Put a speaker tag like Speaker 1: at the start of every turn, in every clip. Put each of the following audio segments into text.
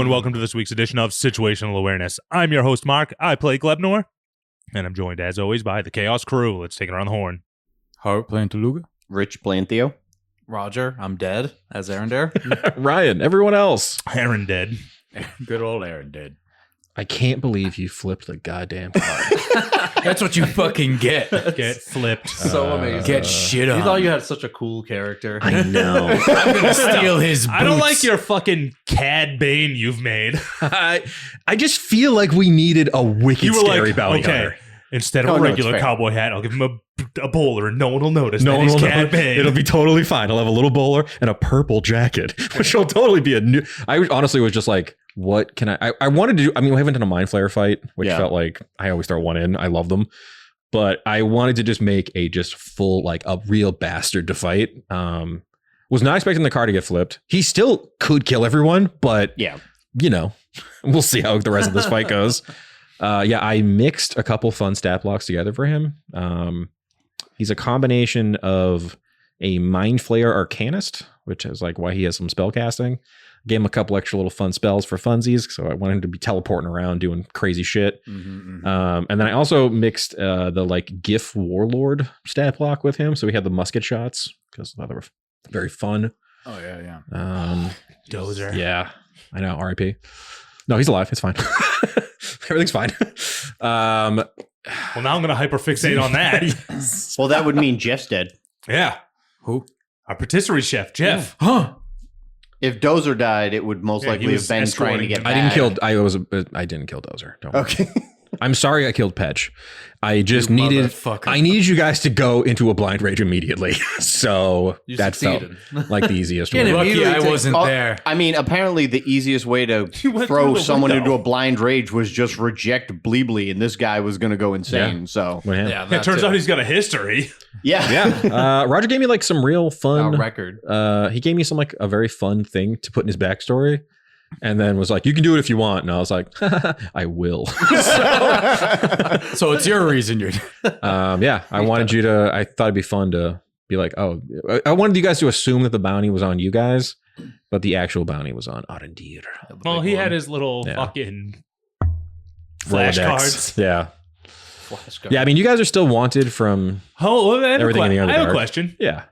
Speaker 1: and welcome to this week's edition of Situational Awareness. I'm your host, Mark. I play Glebnor, and I'm joined, as always, by the Chaos Crew. Let's take it around the horn.
Speaker 2: Hart playing Toluga.
Speaker 3: Rich playing Theo.
Speaker 4: Roger, I'm dead as Aaron Dare.
Speaker 2: Ryan, everyone else.
Speaker 1: Aaron dead.
Speaker 4: Good old Aaron dead.
Speaker 2: I can't believe you flipped the goddamn card.
Speaker 4: That's what you fucking get.
Speaker 1: Get flipped.
Speaker 4: So amazing. Get shit on. You thought you had such a cool character.
Speaker 2: I know.
Speaker 4: I'm going to steal his boots.
Speaker 1: I don't like your fucking Cad Bane you've made.
Speaker 2: I just feel like we needed a wicked
Speaker 1: You were
Speaker 2: scary
Speaker 1: like,
Speaker 2: bounty
Speaker 1: okay,
Speaker 2: hunter.
Speaker 1: instead of
Speaker 3: Oh,
Speaker 1: a
Speaker 3: no, it's
Speaker 1: regular
Speaker 3: fair.
Speaker 1: cowboy hat, I'll give him a bowler and no one will notice.
Speaker 2: No
Speaker 1: that
Speaker 2: one
Speaker 1: he's
Speaker 2: will
Speaker 1: Cad
Speaker 2: know.
Speaker 1: Bane.
Speaker 2: It'll be totally fine. I'll have a little bowler and a purple jacket, which will totally be a new. I honestly was just like, what can I wanted to do. I mean, we haven't done a mind flare fight, which felt like I always throw one in. I love them. But I wanted to just make a just full, like a real bastard to fight. Was not expecting the car to get flipped. He still could kill everyone, but
Speaker 3: Yeah.
Speaker 2: you know, we'll see how the rest of this fight goes. I mixed a couple fun stat blocks together for him. He's a combination of a Mind Flayer Arcanist, which is like why he has some spell casting. Gave him a couple extra little fun spells for funsies, so I wanted him to be teleporting around doing crazy shit. And then I also mixed the like GIF Warlord stat block with him, so we had the musket shots because they were very fun.
Speaker 4: Oh, yeah.
Speaker 1: Dozer.
Speaker 2: Yeah, I know. R.I.P. No, he's alive. It's fine. Everything's fine.
Speaker 1: Well, now I'm going to hyperfixate on that.
Speaker 3: Well, that would mean Jeff's dead.
Speaker 1: Yeah.
Speaker 4: Who?
Speaker 1: Our patisserie chef, Jeff.
Speaker 4: Huh?
Speaker 3: If Dozer died, it would most
Speaker 1: Yeah, he
Speaker 3: likely
Speaker 1: was
Speaker 3: have been trying to
Speaker 1: escorting
Speaker 3: get
Speaker 1: him.
Speaker 3: back.
Speaker 2: I didn't kill Dozer. Don't worry.
Speaker 3: Okay.
Speaker 2: I'm sorry I killed Petch. I just
Speaker 4: You
Speaker 2: needed
Speaker 4: motherfucker.
Speaker 2: I needed you guys to go into a blind rage immediately. So
Speaker 4: You
Speaker 2: that
Speaker 4: succeeded.
Speaker 2: felt like the easiest
Speaker 4: Can't
Speaker 2: way.
Speaker 4: Lucky I
Speaker 3: Immediately
Speaker 4: wasn't
Speaker 3: Oh,
Speaker 4: there.
Speaker 3: I mean, apparently the easiest way to
Speaker 1: went through
Speaker 3: throw
Speaker 1: the
Speaker 3: someone
Speaker 1: window.
Speaker 3: into a blind rage was just reject Bleebly, and this guy was going to go insane. So,
Speaker 2: What happened?
Speaker 4: Yeah,
Speaker 1: It
Speaker 4: that
Speaker 1: turns
Speaker 4: too.
Speaker 1: out he's got a history.
Speaker 3: yeah.
Speaker 2: Yeah. Roger gave me like some real fun
Speaker 4: Our record.
Speaker 2: he gave me some like a very fun thing to put in his backstory. And then was like, you can do it if you want. And I was like, I will.
Speaker 4: So it's your reason you're.
Speaker 2: I wanted you to, I thought it'd be fun to be like, oh, I wanted you guys to assume that the bounty was on you guys, but the actual bounty was on Arendir.
Speaker 1: Well, he had his little
Speaker 2: Yeah.
Speaker 1: fucking
Speaker 2: Rolodex.
Speaker 1: flashcards.
Speaker 2: Yeah. Yeah, I mean, you guys are still wanted from,
Speaker 1: Oh, I have
Speaker 2: Everything in the
Speaker 1: I have a
Speaker 2: Underdark.
Speaker 1: question.
Speaker 2: yeah.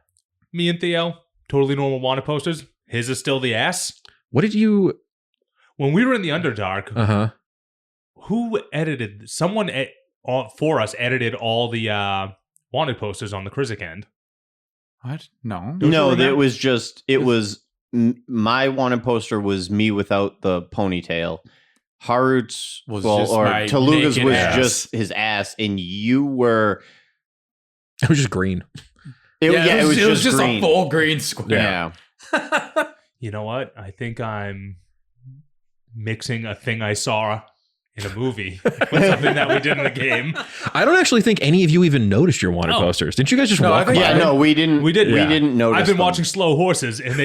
Speaker 1: Me and Theo, totally normal wanted posters. His is still the ass.
Speaker 2: What did you,
Speaker 1: When we were in the Underdark, who edited? Someone for us edited all the wanted posters on the Krizik end.
Speaker 4: What? No.
Speaker 3: No,
Speaker 1: remember?
Speaker 3: it was just, my wanted poster was me without the ponytail. Harut's,
Speaker 4: Was just my
Speaker 3: Toluga's
Speaker 4: naked
Speaker 3: was
Speaker 4: ass.
Speaker 3: just his ass, and you were,
Speaker 2: it was just green.
Speaker 3: it was
Speaker 4: just
Speaker 3: green.
Speaker 4: a full green square.
Speaker 3: Yeah.
Speaker 1: You know what? I think I'm mixing a thing I saw in a movie with something that we did in the game.
Speaker 2: I don't actually think any of you even noticed your wanted
Speaker 1: Oh.
Speaker 2: posters. Didn't you guys just
Speaker 4: No, I
Speaker 2: walk
Speaker 4: think-
Speaker 2: by?
Speaker 3: Yeah, no, we didn't.
Speaker 1: We did.
Speaker 3: We
Speaker 1: Yeah.
Speaker 3: didn't notice.
Speaker 1: I've been
Speaker 3: them.
Speaker 1: watching Slow Horses, and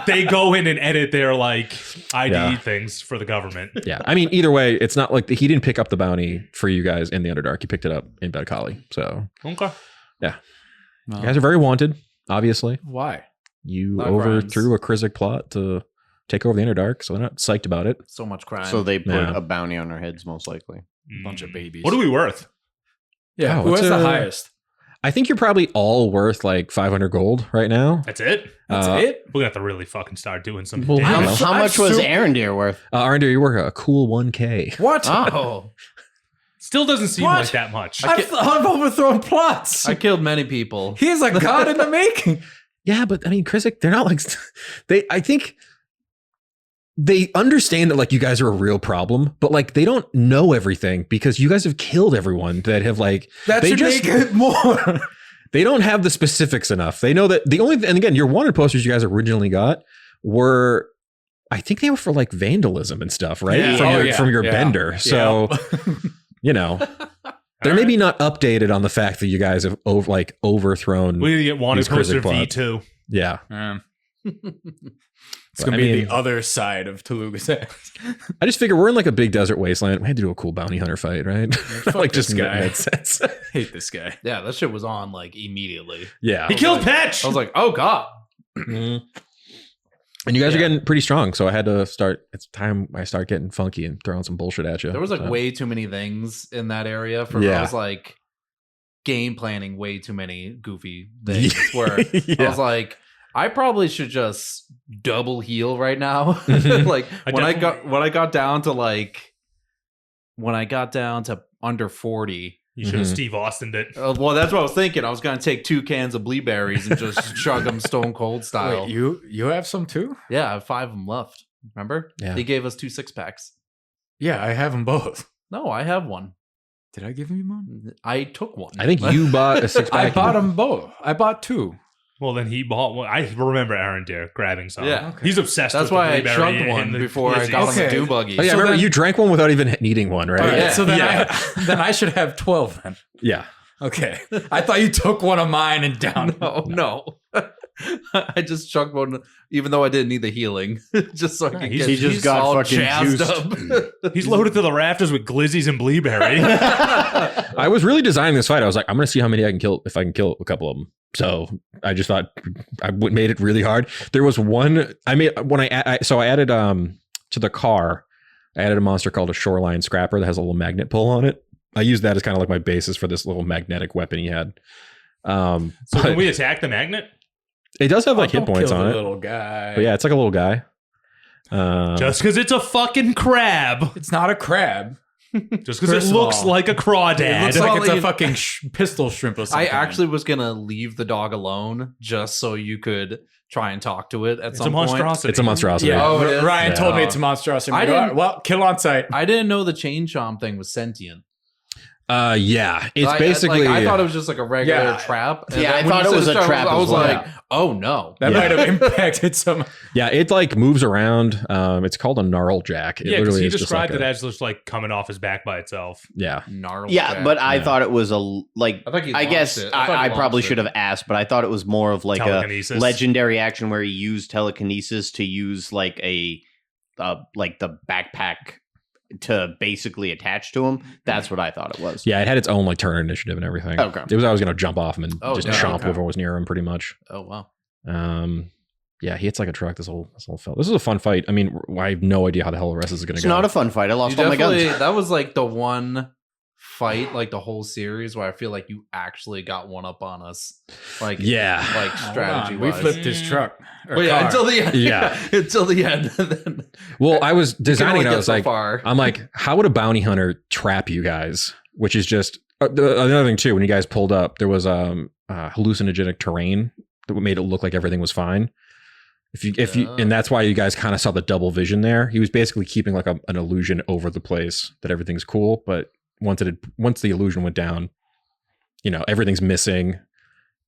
Speaker 1: they go in and edit their like ID
Speaker 2: Yeah.
Speaker 1: things for the government.
Speaker 2: Yeah, I mean, either way, it's not like he didn't pick up the bounty for you guys in the Underdark. He picked it up in Bedkali. So
Speaker 1: Okay.
Speaker 2: you guys are very wanted, obviously.
Speaker 4: Why?
Speaker 2: You
Speaker 4: Not
Speaker 2: overthrew a Krizik plot to take over the Underdark, so they're not psyched about it.
Speaker 4: So much crime.
Speaker 3: So they put
Speaker 2: Yeah.
Speaker 3: a bounty on our heads, most likely.
Speaker 4: bunch of babies.
Speaker 1: What are we worth?
Speaker 4: Yeah.
Speaker 2: Oh,
Speaker 4: Who
Speaker 2: it's
Speaker 4: has the
Speaker 2: a-
Speaker 4: highest?
Speaker 2: I think you're probably all worth like 500 gold right now.
Speaker 1: That's it.
Speaker 4: That's
Speaker 2: Uh,
Speaker 4: it.
Speaker 1: We're gonna have to really fucking start doing some.
Speaker 2: Well,
Speaker 1: damn-
Speaker 2: I don't know.
Speaker 3: How much was Arendir worth?
Speaker 2: Arnder, you work a cool 1K.
Speaker 4: What?
Speaker 3: Oh,
Speaker 1: Still doesn't seem
Speaker 4: What?
Speaker 1: like that much.
Speaker 4: I've overthrown plots.
Speaker 5: I killed many people.
Speaker 4: He's a god in the making.
Speaker 2: Yeah, but I mean, Krizik, they're not like I think they understand that like you guys are a real problem, but like they don't know everything because you guys have killed everyone that have like
Speaker 4: That
Speaker 2: they
Speaker 4: should
Speaker 2: just-
Speaker 4: make it more.
Speaker 2: they don't have the specifics enough. They know that the only and again, your wanted posters you guys originally got were I think they were for like vandalism and stuff, right?
Speaker 1: Yeah.
Speaker 2: From
Speaker 4: Oh,
Speaker 2: your
Speaker 4: yeah.
Speaker 2: from your
Speaker 4: Yeah.
Speaker 2: bender. So, you know, they're maybe not updated on the fact that you guys have overthrown.
Speaker 1: We need to get wanted
Speaker 2: These Krizik
Speaker 1: poster
Speaker 2: plots.
Speaker 1: V2.
Speaker 2: Yeah.
Speaker 4: It's gonna
Speaker 2: I
Speaker 4: be
Speaker 2: mean-
Speaker 4: the other side of Toluga's ass.
Speaker 2: I just figure we're in like a big desert wasteland. We had to do a cool bounty hunter fight, right?
Speaker 4: fuck
Speaker 2: like just
Speaker 4: this guy.
Speaker 2: made sense.
Speaker 4: Hate this guy.
Speaker 5: Yeah, that shit was on like immediately.
Speaker 2: Yeah.
Speaker 1: He killed Patch.
Speaker 5: I was like, oh god.
Speaker 2: Mhm. And you guys are getting pretty strong, so I had to start. It's time I start getting funky and throwing some bullshit at you.
Speaker 5: There was like way too many things in that area for me. I was like game planning way too many goofy things where I was like, I probably should just double heal right now. Like when I got down to under 40.
Speaker 1: You should have Steve Austin'd it.
Speaker 5: Well, that's what I was thinking. I was going to take 2 cans of Bleaberries and just chug them stone cold style.
Speaker 6: Wait, you have some too?
Speaker 5: Yeah, I have 5 of them left. Remember?
Speaker 2: Yeah.
Speaker 5: They gave us 2 6-packs.
Speaker 6: Yeah, I have them both.
Speaker 5: No, I have one.
Speaker 6: Did I give you one?
Speaker 5: I took one.
Speaker 2: I think you bought a 6-pack.
Speaker 6: I bought them both. I bought 2.
Speaker 1: Well, then he bought one. I remember Aaron Dare grabbing some.
Speaker 5: Yeah.
Speaker 6: Okay.
Speaker 1: He's obsessed
Speaker 5: That's
Speaker 1: with
Speaker 5: why I
Speaker 1: the blueberry
Speaker 5: chugged one
Speaker 1: and the
Speaker 5: before I got on
Speaker 6: Okay.
Speaker 5: the do buggy.
Speaker 2: Oh, yeah,
Speaker 6: So
Speaker 2: remember
Speaker 6: then-
Speaker 2: you drank one without even needing one, right?
Speaker 6: All right,
Speaker 5: Yeah.
Speaker 6: so then I should have 12 then.
Speaker 2: Yeah.
Speaker 6: Okay. I thought you took one of mine and down.
Speaker 5: No. I just chugged one, even though I didn't need the healing, just so I could
Speaker 1: he's-
Speaker 5: get
Speaker 3: he just got
Speaker 5: all
Speaker 3: fucking
Speaker 5: jazzed
Speaker 3: juiced.
Speaker 5: up.
Speaker 1: He's loaded to the rafters with glizzies and blueberry.
Speaker 2: I was really designing this fight. I was like, I'm going to see how many I can kill if I can kill a couple of them. So I just thought I made it really hard. There was one I made when I added to the car. I added a monster called a Shoreline Scrapper that has a little magnet pull on it. I used that as kind of like my basis for this little magnetic weapon he had.
Speaker 1: So can we attack the magnet?
Speaker 2: It does have like hit
Speaker 6: Don't
Speaker 2: points
Speaker 6: kill
Speaker 2: on
Speaker 6: the
Speaker 2: it.
Speaker 6: little guy.
Speaker 2: But yeah, it's like a little guy.
Speaker 1: Just because it's a fucking crab.
Speaker 6: It's not a crab.
Speaker 1: Just because it
Speaker 6: First of
Speaker 1: looks
Speaker 6: all,
Speaker 1: like a crawdad.
Speaker 6: It looks
Speaker 5: Well,
Speaker 6: like it's a
Speaker 5: you-
Speaker 6: fucking pistol shrimp or something.
Speaker 5: I actually was gonna leave the dog alone just so you could try and talk to it at
Speaker 1: It's
Speaker 5: some
Speaker 1: a
Speaker 5: point.
Speaker 1: monstrosity.
Speaker 2: It's a monstrosity.
Speaker 6: Yeah.
Speaker 5: Oh, it is?
Speaker 6: Ryan
Speaker 2: Yeah.
Speaker 6: told me it's a monstrosity.
Speaker 5: I
Speaker 6: I
Speaker 5: didn't-
Speaker 6: well, kill on sight.
Speaker 5: I didn't know the chain chomp thing was sentient.
Speaker 2: Yeah. It's basically.
Speaker 5: I thought it was just like a regular
Speaker 6: Yeah.
Speaker 5: trap. And
Speaker 3: Yeah,
Speaker 5: then
Speaker 3: I
Speaker 5: when
Speaker 3: thought
Speaker 5: you
Speaker 3: it
Speaker 5: said
Speaker 3: was a
Speaker 5: start,
Speaker 3: trap
Speaker 5: I was
Speaker 3: as well.
Speaker 5: like, oh no.
Speaker 6: That
Speaker 2: Yeah.
Speaker 6: might have impacted some.
Speaker 2: Yeah, it like moves around. It's called a gnarl jack. It
Speaker 1: Yeah, because he
Speaker 2: is just
Speaker 1: described
Speaker 2: like
Speaker 1: it
Speaker 2: a-
Speaker 1: as just like coming off his back by itself.
Speaker 2: Yeah.
Speaker 5: Gnarl
Speaker 3: Yeah,
Speaker 5: jack.
Speaker 3: but I
Speaker 2: Yeah.
Speaker 3: thought it was
Speaker 5: I thought you
Speaker 3: I guess
Speaker 5: launched it. I thought
Speaker 3: I
Speaker 5: you
Speaker 3: probably
Speaker 5: launched
Speaker 3: should
Speaker 5: it.
Speaker 3: have asked, but I thought it was more of like a
Speaker 1: Telekinesis.
Speaker 3: legendary action where he used telekinesis to use like like the backpack to basically attach to him. That's what I thought it was.
Speaker 2: Yeah, it had its own like turn initiative and everything.
Speaker 3: Okay.
Speaker 2: It was I was gonna jump off him and just
Speaker 5: yeah,
Speaker 2: chomp
Speaker 5: okay.
Speaker 2: whoever was near him pretty much.
Speaker 5: Oh wow.
Speaker 2: Yeah, he hits like a truck, this whole fella. This is a fun fight. I mean, I have no idea how the hell the rest is gonna
Speaker 3: It's
Speaker 2: go.
Speaker 3: not a fun fight. I lost all my guns.
Speaker 5: That was like the one fight, like the whole series, where I feel like you actually got one up on us. Like
Speaker 2: Yeah.
Speaker 5: like
Speaker 6: Hold
Speaker 5: strategy
Speaker 6: on, we
Speaker 5: wise.
Speaker 6: flipped his truck. Or
Speaker 5: But yeah,
Speaker 6: car.
Speaker 5: until the end.
Speaker 2: Yeah.
Speaker 5: until the end. Then
Speaker 2: Well, I was
Speaker 5: you can
Speaker 2: designing
Speaker 5: only
Speaker 2: it. I
Speaker 5: get
Speaker 2: was
Speaker 5: so
Speaker 2: like,
Speaker 5: far.
Speaker 2: I'm like, how would a bounty hunter trap you guys? Which is just another thing too. When you guys pulled up, there was hallucinogenic terrain that made it look like everything was fine. If you, and that's why you guys kind of saw the double vision there. He was basically keeping like an illusion over the place that everything's cool, but once the illusion went down, you know, everything's missing.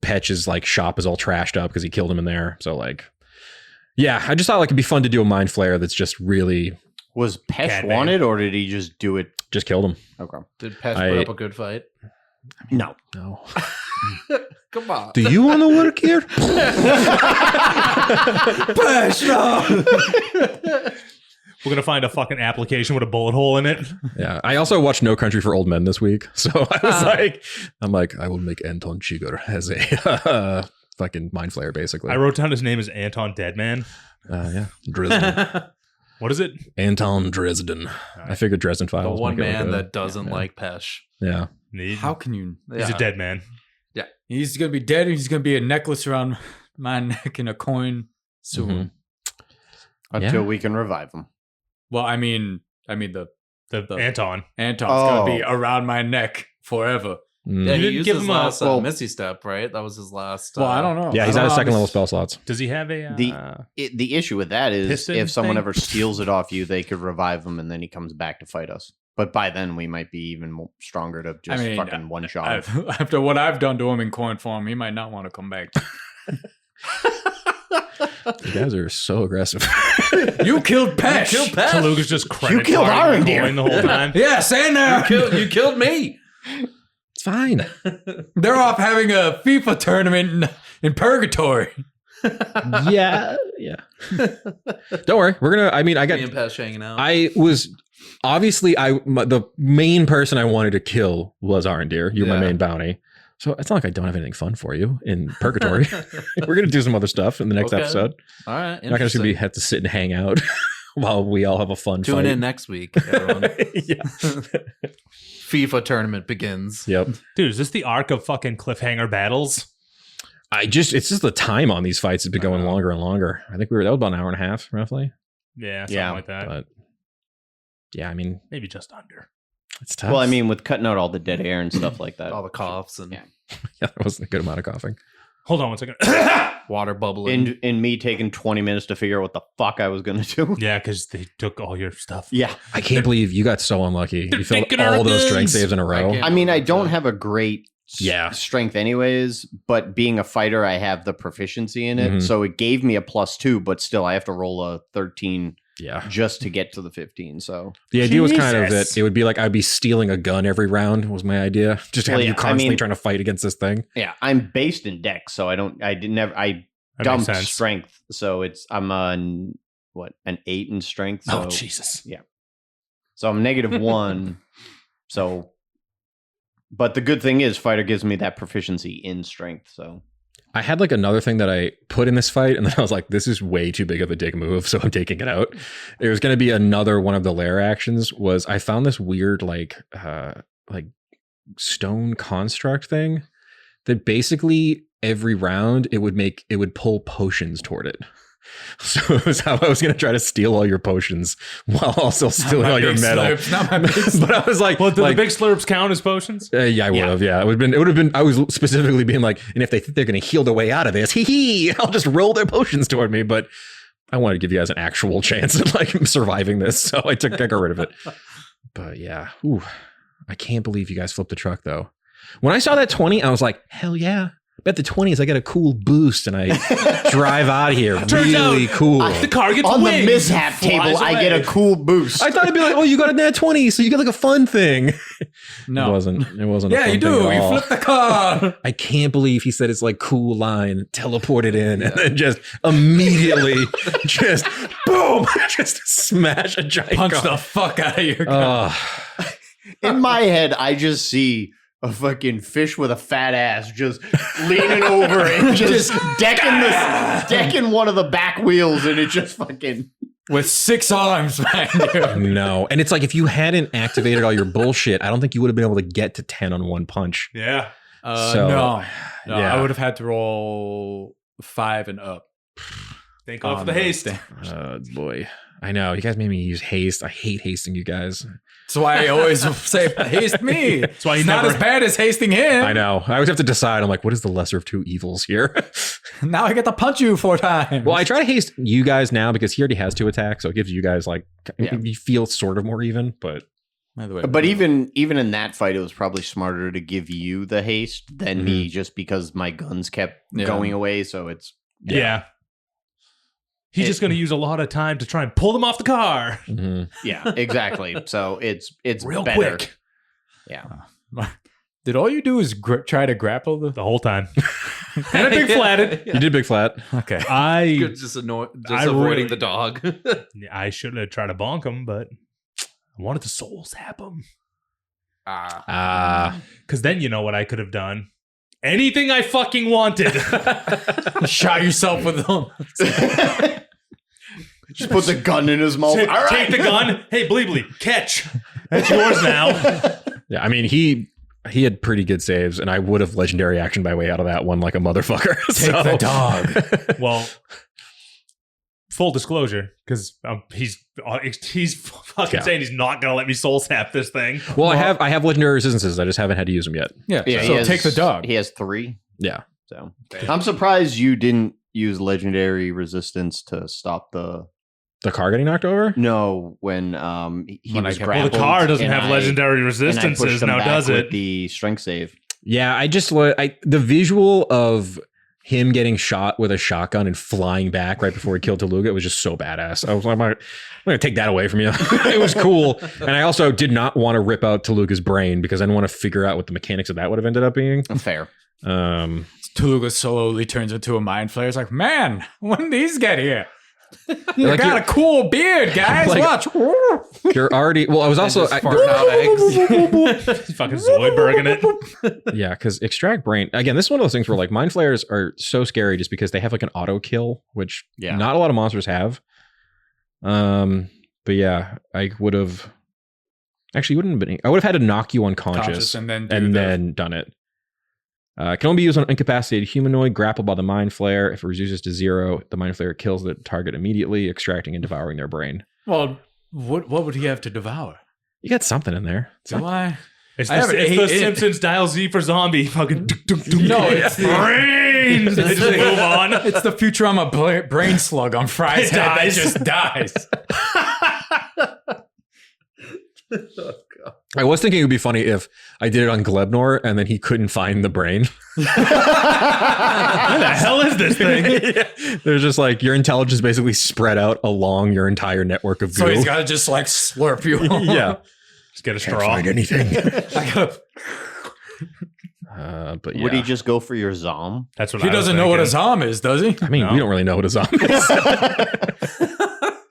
Speaker 2: Petch's like shop is all trashed up because he killed him in there. So like, yeah, I just thought like it'd be fun to do a mind flare that's just really
Speaker 3: Was Pesh
Speaker 1: Cat
Speaker 3: wanted, or did he just do it?
Speaker 2: just killed him.
Speaker 3: Okay.
Speaker 5: Did Pest
Speaker 2: I-
Speaker 5: put up a good fight?
Speaker 3: No.
Speaker 2: No.
Speaker 5: Come on.
Speaker 2: Do you want to work here?
Speaker 1: We're gonna find a fucking application with a bullet hole in it.
Speaker 2: Yeah. I also watched No Country for Old Men this week. So I was like, I will make Anton Chigurh as a fucking mind flare, basically.
Speaker 1: I wrote down his name is Anton Deadman.
Speaker 2: Yeah. Dresden.
Speaker 1: What is it?
Speaker 2: Anton Dresden. I figured Dresden
Speaker 5: The
Speaker 2: Files.
Speaker 5: one
Speaker 2: make it look
Speaker 5: man
Speaker 2: good.
Speaker 5: that doesn't
Speaker 2: Yeah.
Speaker 5: like Pesh.
Speaker 2: Yeah.
Speaker 6: How can you?
Speaker 1: He's a dead man.
Speaker 6: He's gonna be dead. He's gonna be a necklace around my neck and a coin soon.
Speaker 2: Mhm.
Speaker 3: Until
Speaker 2: Yeah.
Speaker 3: we can revive him.
Speaker 6: Well, I mean the
Speaker 1: The Anton.
Speaker 6: Anton's gonna
Speaker 3: Oh.
Speaker 6: be around my neck forever.
Speaker 2: Mm.
Speaker 5: Yeah,
Speaker 1: You
Speaker 5: he
Speaker 1: didn't
Speaker 5: used
Speaker 1: give
Speaker 5: his
Speaker 1: him a-
Speaker 5: last
Speaker 3: well-
Speaker 5: Misty Step, right? That was his last.
Speaker 6: Well, I don't know.
Speaker 2: Yeah, he's
Speaker 6: I
Speaker 2: at
Speaker 6: don't
Speaker 2: a
Speaker 6: know
Speaker 2: second
Speaker 6: how
Speaker 2: level
Speaker 6: this-
Speaker 2: spell slots.
Speaker 1: Does he have a
Speaker 3: The issue with that is
Speaker 1: Piston
Speaker 3: if someone
Speaker 1: thing?
Speaker 3: ever steals it off you, they could revive him and then he comes back to fight us. But by then we might be even more stronger to just fucking one shot.
Speaker 6: After what I've done to him in coin form, he might not want to come back.
Speaker 2: You guys are so aggressive.
Speaker 6: You killed Pesh.
Speaker 1: Taluga's just credit
Speaker 3: killed
Speaker 1: carding
Speaker 3: Arendir.
Speaker 1: coin the whole time.
Speaker 6: Yeah, say now.
Speaker 5: You killed me.
Speaker 2: It's fine.
Speaker 6: They're off having a FIFA tournament in purgatory.
Speaker 2: Yeah. Don't worry. We're going to, I mean, I got,
Speaker 5: Me and Pesh hanging out.
Speaker 2: I was obviously the main person I wanted to kill was Arendir. You're my
Speaker 5: Yeah.
Speaker 2: main bounty. So it's not like I don't have anything fun for you in Purgatory. We're going to do some other stuff in the next episode.
Speaker 5: All right.
Speaker 2: I'm not going to have to sit and hang out while we all have a fun
Speaker 5: Tune
Speaker 2: fight.
Speaker 5: in next week, everyone.
Speaker 2: Yeah.
Speaker 5: FIFA tournament begins.
Speaker 2: Yep.
Speaker 1: Dude, is this the arc of fucking cliffhanger battles?
Speaker 2: It's just the time on these fights has been going longer and longer. I think that was about an hour and a half, roughly.
Speaker 1: Yeah, something like that.
Speaker 2: But yeah, I mean,
Speaker 1: maybe just under.
Speaker 2: It's tough.
Speaker 3: Well, I mean, with cutting out all the dead air and stuff like that.
Speaker 5: All the coughs and
Speaker 2: yeah, there wasn't a good amount of coughing.
Speaker 1: Hold on one second.
Speaker 5: water bubbling.
Speaker 3: And me taking 20 minutes to figure out what the fuck I was going to do.
Speaker 1: Yeah, because they took all your stuff.
Speaker 3: Yeah.
Speaker 2: I can't believe you got so unlucky.
Speaker 1: They're
Speaker 2: You failed
Speaker 1: taking
Speaker 2: all
Speaker 1: our
Speaker 2: those strength
Speaker 1: things.
Speaker 2: saves in a row.
Speaker 5: can't-
Speaker 3: I mean, I don't have a great
Speaker 2: Yeah.
Speaker 3: strength anyways, but being a fighter, I have the proficiency in it.
Speaker 2: Mhm.
Speaker 3: So it gave me a +2, but still I have to roll a 13
Speaker 2: Yeah.
Speaker 3: just to get to the 15. So
Speaker 2: The idea was kind of
Speaker 1: Jesus.
Speaker 2: that it would be like I'd be stealing a gun every round was my idea. Just to have
Speaker 3: Well,
Speaker 2: you
Speaker 3: yeah, I
Speaker 2: constantly
Speaker 3: mean-
Speaker 2: trying to fight against this thing.
Speaker 3: yeah, I'm based in Dex, so I
Speaker 1: That makes
Speaker 3: dumped
Speaker 1: sense.
Speaker 3: strength. So I'm on an 8 in strength. So,
Speaker 1: Oh, Jesus.
Speaker 3: so I'm -1. So, but the good thing is fighter gives me that proficiency in strength. So
Speaker 2: I had like another thing that I put in this fight, and then I was like, this is way too big of a dick move, so I'm taking it out. It was going to be another one of the lair actions was I found this weird like stone construct thing that basically every round it would pull potions toward it. So it was how I was going to try to steal all your potions while also stealing all your metal.
Speaker 6: Slurps, not my big
Speaker 2: But I was like,
Speaker 1: Well, do
Speaker 2: like,
Speaker 1: the big slurps count as potions?
Speaker 2: yeah, I would have. Yeah, it would have been. I was specifically being like, and if they think they're going to heal their way out of this, I'll just roll their potions toward me. But I wanted to give you guys an actual chance at like surviving this, so I got rid of it. But yeah, I can't believe you guys flipped the truck though. When I saw that 20, I was like, hell yeah. Bet the 20s, I get a cool boost and I drive out of here.
Speaker 1: Turns
Speaker 2: Really
Speaker 1: out,
Speaker 2: cool.
Speaker 1: The car gets
Speaker 3: on
Speaker 1: wings
Speaker 3: the mishap
Speaker 1: and
Speaker 3: table,
Speaker 1: flies
Speaker 3: I get
Speaker 1: away.
Speaker 3: a cool boost.
Speaker 2: I thought it'd be like, oh, you got a nat 20, so you get like a fun thing.
Speaker 6: No.
Speaker 2: It wasn't. It wasn't. A
Speaker 6: Yeah,
Speaker 2: fun
Speaker 6: you
Speaker 2: thing
Speaker 6: do.
Speaker 2: at
Speaker 6: You
Speaker 2: all.
Speaker 6: flip the car.
Speaker 2: I can't believe he said it's like cool line, teleported in, and then just immediately just boom, just smash a giant
Speaker 6: Punch
Speaker 2: car.
Speaker 6: the fuck out of your car.
Speaker 3: In my head, I just see a fucking fish with a fat ass just leaning over and just decking one of the back wheels, and it just fucking.
Speaker 6: With 6 arms, man.
Speaker 2: No, and it's like if you hadn't activated all your bullshit, I don't think you would have been able to get to 10 on one punch.
Speaker 1: Yeah.
Speaker 2: So,
Speaker 6: No,
Speaker 2: yeah.
Speaker 6: I would have had to roll 5 and up.
Speaker 1: Thank God for the haste.
Speaker 2: Boy, I know you guys made me use haste. I hate hasting you guys.
Speaker 6: That's why I always say haste me.
Speaker 1: That's why you
Speaker 6: It's not
Speaker 1: never.
Speaker 6: as bad as hasting him.
Speaker 2: I know. I always have to decide. I'm like, what is the lesser of two evils here?
Speaker 6: Now I get to punch you 4 times.
Speaker 2: Well, I try to haste you guys now because he already has 2 attacks, so it gives you guys like you feel sort of more even. But
Speaker 6: By the way,
Speaker 3: But even in that fight, it was probably smarter to give you the haste than me, just because my guns kept going away. So it's
Speaker 1: Yeah. He's just going to use a lot of time to try and pull them off the car.
Speaker 3: yeah, exactly. So it's
Speaker 1: Real
Speaker 3: better.
Speaker 1: quick.
Speaker 3: Yeah.
Speaker 6: did all you do is try to grapple the?
Speaker 1: The whole time. And a big flatted.
Speaker 2: you did big flat.
Speaker 6: Okay.
Speaker 1: I
Speaker 5: Just
Speaker 1: I
Speaker 5: avoiding
Speaker 1: really-
Speaker 5: the dog.
Speaker 1: I should have tried to bonk him, but I wanted to soul zap him. Because then you know what I could have done. Anything I fucking wanted.
Speaker 6: Shot yourself with them.
Speaker 3: Just put the gun in his mouth.
Speaker 1: Take,
Speaker 3: All right.
Speaker 1: take the gun. Hey, Bleebly, catch. That's yours now.
Speaker 2: Yeah, I mean he had pretty good saves, and I would have legendary action my way out of that one like a motherfucker.
Speaker 6: Take the dog.
Speaker 1: Well, full disclosure, because he's fucking saying he's not gonna let me soul sap this thing.
Speaker 2: Well, I have legendary resistances. I just haven't had to use them yet.
Speaker 6: Yeah.
Speaker 3: Yeah,
Speaker 6: so
Speaker 3: he has,
Speaker 6: take the dog.
Speaker 3: He has 3.
Speaker 2: Yeah.
Speaker 3: So I'm surprised you didn't use legendary resistance to stop the.
Speaker 2: The car getting knocked over?
Speaker 3: No, when he
Speaker 6: When I
Speaker 3: was
Speaker 6: kept-
Speaker 3: grappled.
Speaker 1: Well, the car doesn't
Speaker 3: and
Speaker 1: have
Speaker 3: I-
Speaker 1: legendary
Speaker 3: and I
Speaker 1: resistances
Speaker 3: pushed him
Speaker 1: now,
Speaker 3: back
Speaker 1: does
Speaker 3: with
Speaker 1: it?
Speaker 3: The strength save.
Speaker 2: Yeah, the visual of him getting shot with a shotgun and flying back right before he killed Toluga, it was just so badass. I was like, I'm going to take that away from you. It was cool. And I also did not want to rip out Toluga's brain because I didn't want to figure out what the mechanics of that would have ended up being.
Speaker 3: Fair.
Speaker 6: Tuluga slowly turns into a mind flayer. It's like, man, when did these get here? You
Speaker 2: Like,
Speaker 6: got a cool beard, guys.
Speaker 2: Like-
Speaker 6: Watch.
Speaker 2: You're already. Well, I was also.
Speaker 5: Just farting out eggs.
Speaker 1: Fucking Zoidberging it.
Speaker 2: Yeah, because extract brain. Again, this is one of those things where like mind flayers are so scary just because they have like an auto kill, which not a lot of monsters have. But yeah, I would have. Actually, wouldn't have been. I would have had to knock you unconscious
Speaker 6: and then
Speaker 2: then done it. Can only be used on incapacitated humanoid grappled by the mind flayer. If it reduces to 0, the mind flayer kills the target immediately, extracting and devouring their brain.
Speaker 6: Well, what would he have to devour?
Speaker 2: You got something in there.
Speaker 6: Do I?
Speaker 1: It's
Speaker 6: I
Speaker 1: the,
Speaker 6: haven't
Speaker 1: it's the
Speaker 6: ate it.
Speaker 1: Simpsons dial Z for zombie. Fucking
Speaker 6: No, it's the
Speaker 1: brains. They just move on.
Speaker 6: It's the Futurama brain slug on Fry's
Speaker 1: It
Speaker 6: head that
Speaker 1: dies.
Speaker 6: just dies.
Speaker 2: I was thinking it would be funny if I did it on Glebnor and then he couldn't find the brain.
Speaker 1: What the hell is this thing?
Speaker 2: Yeah. There's just like your intelligence basically spread out along your entire network of goo.
Speaker 6: So he's got to just like slurp you.
Speaker 2: Yeah.
Speaker 1: Just get a
Speaker 2: Can't
Speaker 1: straw.
Speaker 2: find anything.
Speaker 6: I gotta,
Speaker 2: But yeah.
Speaker 3: Would he just go for your Zom?
Speaker 1: That's what
Speaker 6: he
Speaker 1: I was
Speaker 6: doesn't know what a
Speaker 1: thinking.
Speaker 6: Zom is, does he?
Speaker 2: I mean, we don't really know what a zombie is.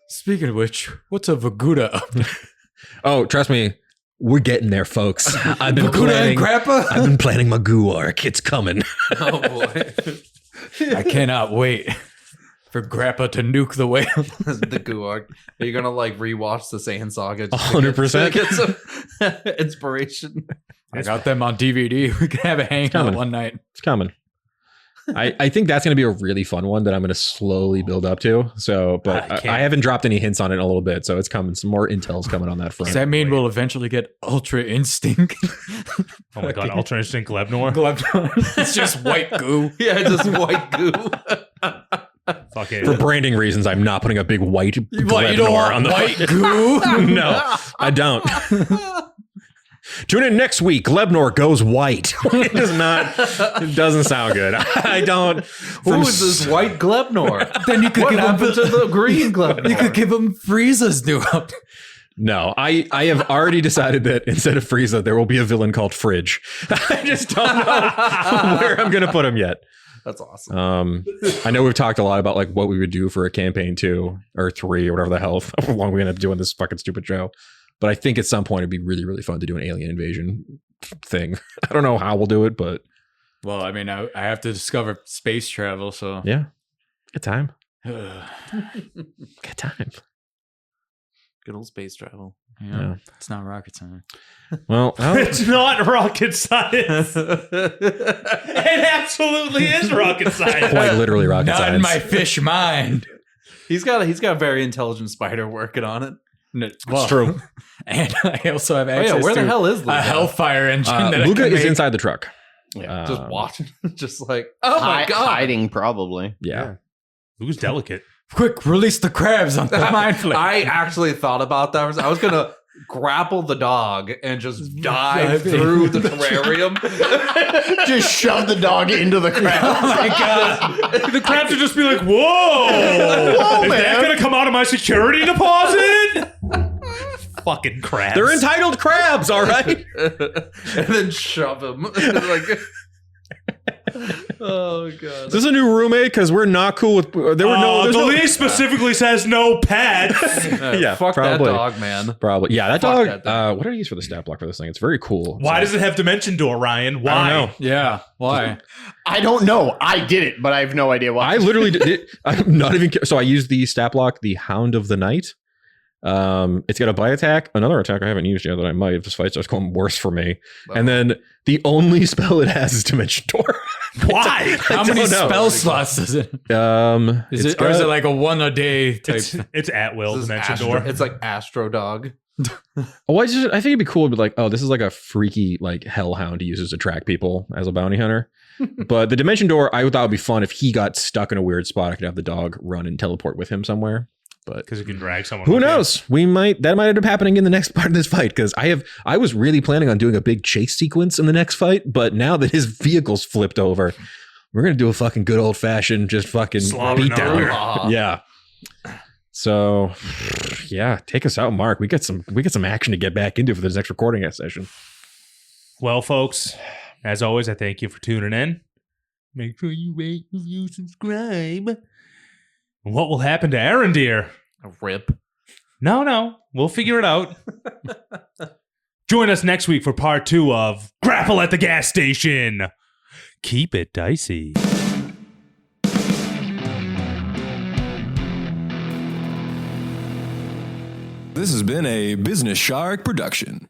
Speaker 6: Speaking of which, what's a Vaguda up?
Speaker 2: Oh, trust me. We're getting there, folks. I've been
Speaker 6: Vaguda and Grappa?
Speaker 2: I've been planning my goo arc. It's coming.
Speaker 5: Oh boy.
Speaker 6: I cannot wait for Grappa to nuke the whale.
Speaker 5: The Guark. Are you gonna like rewatch the Saiyan Saga? just to
Speaker 2: 100%.
Speaker 5: Get some inspiration.
Speaker 6: I got them on DVD. We can have a hangout
Speaker 2: coming.
Speaker 6: one night.
Speaker 2: It's coming. I think that's going to be a really fun one that I'm going to slowly build up to. So, but I haven't dropped any hints on it in a little bit. So it's coming. Some more intel's coming on that front.
Speaker 6: Does that mean we'll eventually get Ultra Instinct?
Speaker 1: Oh my god, Ultra Instinct Glebnor.
Speaker 6: It's just white goo.
Speaker 5: Yeah, just white goo.
Speaker 1: Fuck it.
Speaker 2: For branding reasons, I'm not putting a big white
Speaker 6: What, you
Speaker 2: Glebnor
Speaker 6: don't want
Speaker 2: on the
Speaker 6: white goo?
Speaker 2: No, I don't. Tune in next week. Glebnor goes white. It does not. It doesn't sound good. I don't.
Speaker 5: Who is this white Glebnor?
Speaker 6: Then you could
Speaker 5: What
Speaker 6: give him
Speaker 5: happened to the green Glebnor?
Speaker 6: You could give him Frieza's new up.
Speaker 2: No, I have already decided that instead of Frieza, there will be a villain called Fridge. I just don't know where I'm going to put him yet.
Speaker 5: That's awesome.
Speaker 2: I know we've talked a lot about like what we would do for a campaign 2 or 3 or whatever the hell how long we end up doing this fucking stupid show. But I think at some point it'd be really, really fun to do an alien invasion thing. I don't know how we'll do it, but
Speaker 6: Well, I mean, I have to discover space travel, so
Speaker 2: yeah, good time.
Speaker 6: yeah,
Speaker 2: Good time.
Speaker 5: Good old space travel.
Speaker 2: Yeah.
Speaker 6: it's not rocket science.
Speaker 2: Well,
Speaker 1: It's not rocket science. It absolutely is rocket science.
Speaker 2: quite literally rocket
Speaker 6: Not
Speaker 2: science.
Speaker 6: in my fish mind.
Speaker 5: He's got a very intelligent spider working on it.
Speaker 2: It's true.
Speaker 6: And I also have
Speaker 5: Oh
Speaker 6: access
Speaker 5: yeah, where
Speaker 6: to
Speaker 5: the hell is
Speaker 6: a
Speaker 5: Luca?
Speaker 6: Hellfire engine that
Speaker 2: Luca
Speaker 6: I can
Speaker 2: is
Speaker 6: make.
Speaker 2: inside the truck.
Speaker 5: Just watching, just like, oh my
Speaker 3: Hi-
Speaker 5: god.
Speaker 3: hiding probably.
Speaker 2: Yeah.
Speaker 1: Who's delicate?
Speaker 6: Quick, release the crabs on the mind flip.
Speaker 5: I actually thought about that. I was gonna grapple the dog and just dive through the terrarium.
Speaker 3: Just shove the dog into the crowd.
Speaker 6: Oh my god.
Speaker 1: The crabs would just be like, whoa! Is that going to come out of my security deposit? Fucking crabs.
Speaker 2: They're entitled crabs, all right?
Speaker 5: And then shove him. Like, oh god.
Speaker 2: Is this a new roommate? Because we're not cool with. There were no. There's
Speaker 1: the
Speaker 2: no
Speaker 1: lease specifically says no pets.
Speaker 2: Yeah,
Speaker 5: fuck
Speaker 2: probably.
Speaker 5: that dog, man.
Speaker 2: Probably. Yeah, that
Speaker 5: Fuck
Speaker 2: dog.
Speaker 5: that thing.
Speaker 2: What did I use for the stat block for this thing? It's very cool.
Speaker 1: Why does it have dimension door, Ryan? Why?
Speaker 2: I don't know.
Speaker 6: Yeah, why?
Speaker 3: I don't know. I did it, but I have no idea why.
Speaker 2: I literally did it. I'm not even. So I used the stat block, the Hound of the Night. It's got a bite attack, another attack I haven't used yet that I might if this fight starts going worse for me. And then the only spell it has is Dimension Door.
Speaker 1: Why?
Speaker 6: How many spell slots does it? Is it, or is it like a one a day type?
Speaker 1: It's at will
Speaker 5: This is
Speaker 1: dimension
Speaker 5: Astro-
Speaker 1: door.
Speaker 5: It's like Astro Dog.
Speaker 2: I think it'd be cool to be like, oh, this is like a freaky like hellhound he uses to track people as a bounty hunter. But the Dimension Door, I thought would be fun if he got stuck in a weird spot. I could have the dog run and teleport with him somewhere. But
Speaker 1: Because you can drag someone.
Speaker 2: who
Speaker 1: with you.
Speaker 2: knows? That might end up happening in the next part of this fight because I was really planning on doing a big chase sequence in the next fight, but now that his vehicle's flipped over, we're gonna do a fucking good old fashioned just fucking
Speaker 1: Slaughter
Speaker 2: beat down.
Speaker 5: Aw.
Speaker 2: Yeah. So yeah, take us out, Mark. We got some action to get back into for this next recording session.
Speaker 1: Well, folks, as always, I thank you for tuning in. Make sure you rate, review, subscribe. What will happen to Arendir?
Speaker 5: A rip.
Speaker 1: No. We'll figure it out. Join us next week for part 2 of Grapple at the Gas Station. Keep it dicey.
Speaker 7: This has been a Business Shark production.